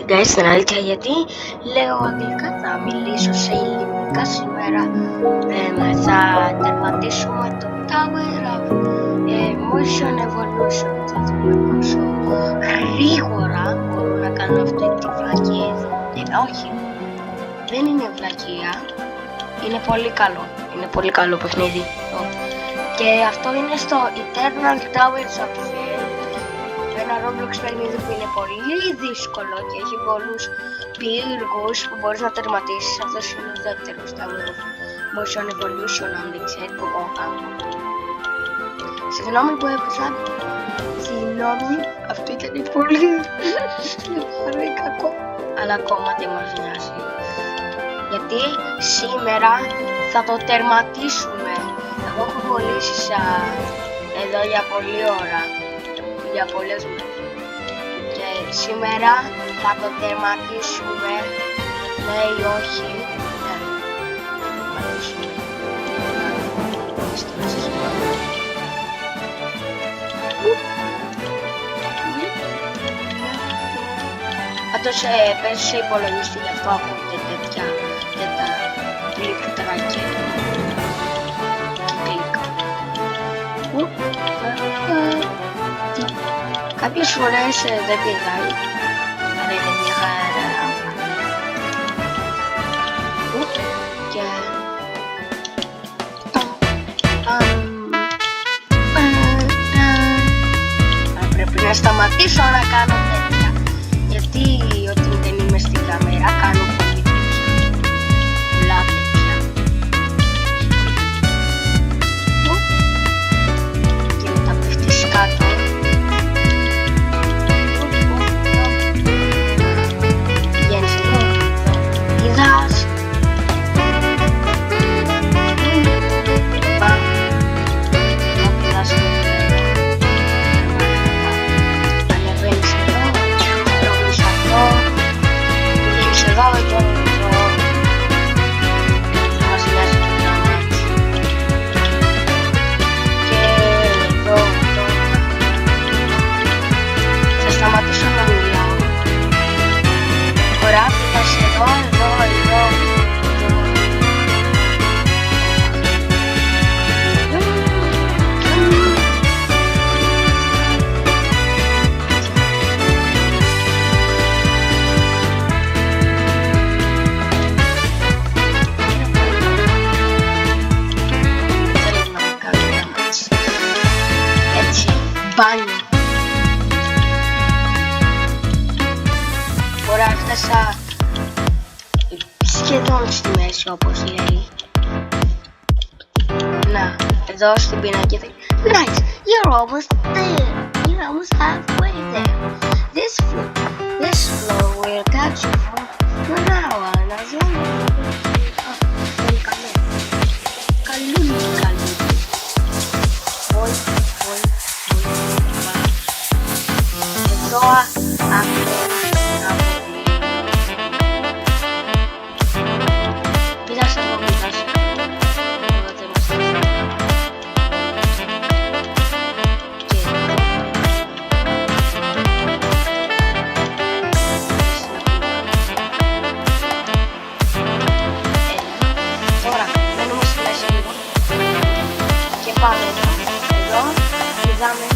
guys, στην αλήθεια, γιατί λέω αγγλικά, θα μιλήσω σε ελληνικά σήμερα. Θα τερματίσουμε το Tower of Motion Evolution. Θα δούμε πόσο γρήγορα μπορώ να κάνω αυτή τη βλακία. Όχι, δεν είναι βλακία, είναι πολύ καλό. Είναι πολύ καλό παιχνίδι. Και αυτό είναι στο Eternal Towers of Fear. Ένα Roblox παιχνίδι που είναι πολύ δύσκολο και έχει πολλούς πύργους που μπορείς να τερματίσεις. Αυτός είναι ο δεύτερος Tower of Motion Evolution, αν δεν ξέρει που εγώ κάνω. Συγγνώμη που έπαιζα. Συγγνώμη, αυτό ήταν πολύ κακό. Αλλά ακόμα δεν μας νοιάζει. Γιατί σήμερα θα το τερματίσουμε. Εγώ έχω κολλήσει εδώ για πολλή ώρα. Για πολλές μέρες. Και σήμερα θα το τερματίσουμε. Ναι ή όχι. Ναι. Άτος παίζω σε υπολογιστή, γι' αυτό ακούτε τέτοια και τα κλικτράκια. Κάποιες φορές δεν πηδάει, αλλά είναι μια χαρά. Και πρέπει να σταματήσω να κάνω τέτοια, γιατί όταν δεν είμαι στην κάμερα κάνω πολύ τέτοια, πολλά τέτοια. Και μετά πέφτεις κάτω. Μπάνιο. Τώρα έφτασα σχεδόν στη μέση, όπως λέει. Να, εδώ στην πινακή θα... Nice, you're almost there. You're almost halfway there. This floor will catch you for an hour. As long as you καλούλι. Εδώ πειράσαι εδώ, πειράσαι. Τώρα μένουμε στη μέση λίγο και πάμε εδώ, πηδάμε.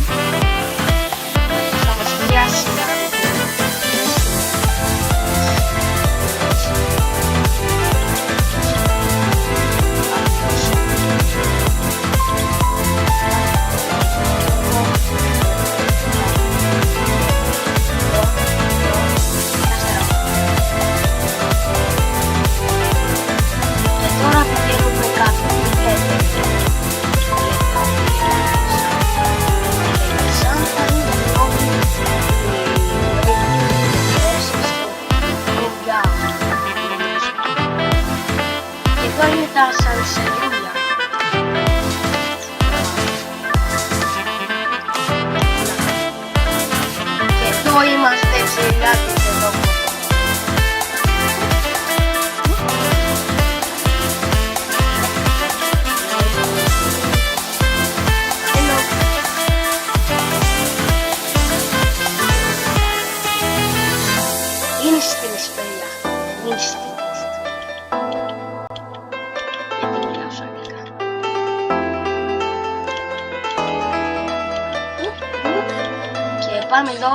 Πάμε εδώ,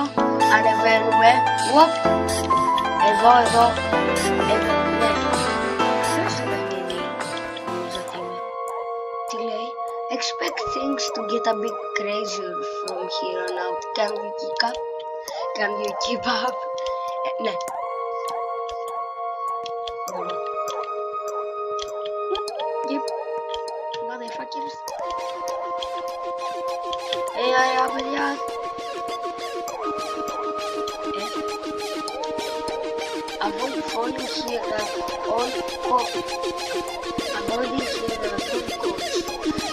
ανεβαίνουμε. Εδώ. Ναι. Ποιος το παιχνίδι, νομίζω ότι είναι. Τι λέει? Expect things to get a bit crazier from here on out. Can you keep up? Ναι. Yep. Motherfuckers. παιδιά. Avoid falling here at all costs.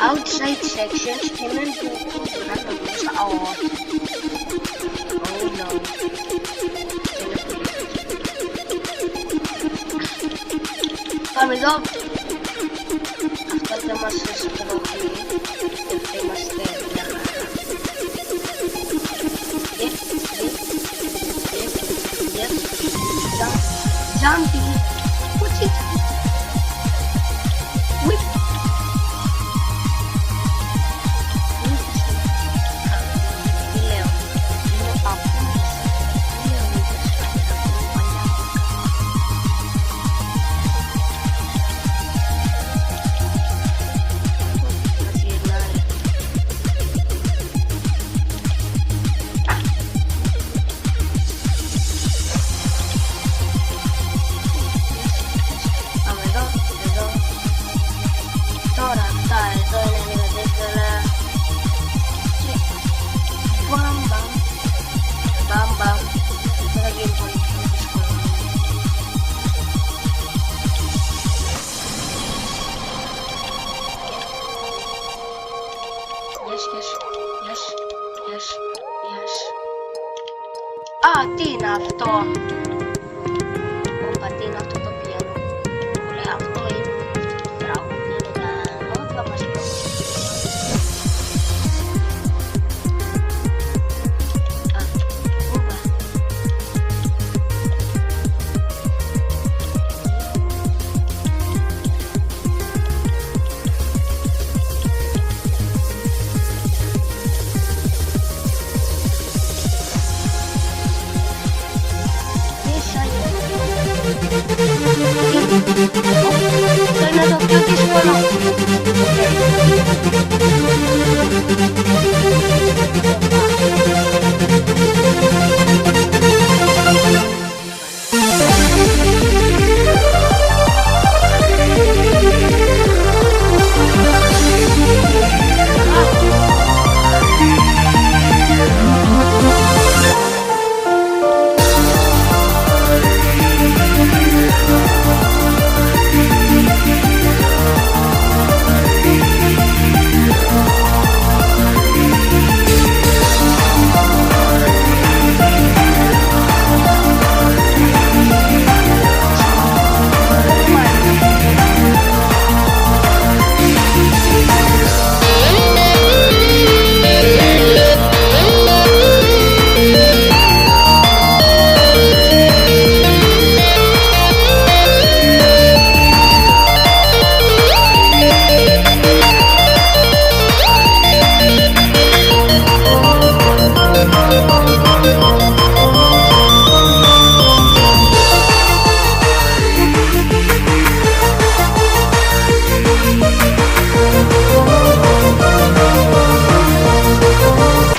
Outside sections cannot be used at all. Oh no. Πάμε εδώ. Αυτό δεν μας στροφεί. Είμαστε μια χαρά. Jumping. What's it? Whip. Τι είναι αυτό? Όπα, τι είναι αυτό το πιάνο? Ωραία, αυτό είναι το τραγούδι, είναι τα νότια μας. Όπα. Το είναι το πιο δύσκολο.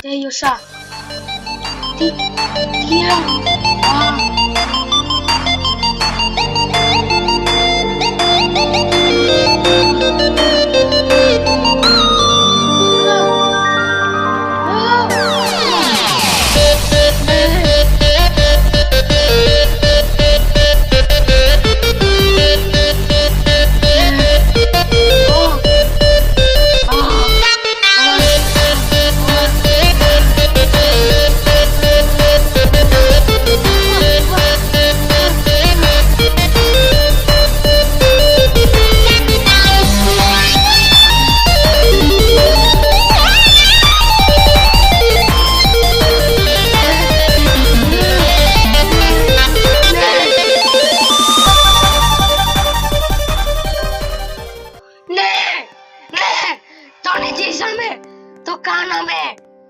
Τέλειωσα. Τι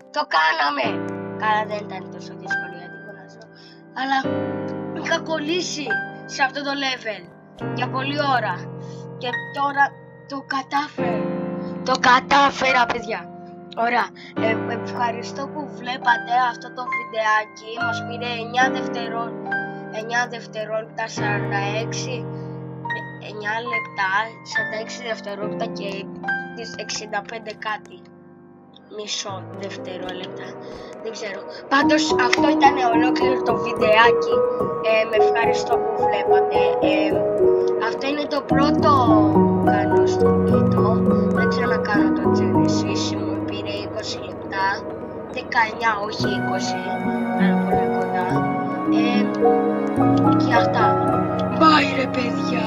Το κάναμε! Καλά, δεν ήταν τόσο δύσκολο για την κολλάζω. Αλλά είχα κολλήσει σε αυτό το level για πολλή ώρα. Και τώρα το κατάφερα. Το κατάφερα, παιδιά. Ωραία. Ευχαριστώ που βλέπατε αυτό το βιντεάκι. Μας πήρε 9 δευτερόλεπτα 46. 9 λεπτά, 46 δευτερόλεπτα και 65 κάτι. Μισό δευτερόλεπτα. Δεν ξέρω. Πάντως αυτό ήταν ολόκληρο το βιντεάκι. Με ευχαριστώ που βλέπατε. Αυτό είναι το πρώτο που κάνω στο βίντεο. Δεν ξανακάνω το Genesis. Μου πήρε 20 λεπτά. 19, όχι 20. Πάρα πολύ κοντά. Και αυτά. Bye ρε παιδιά.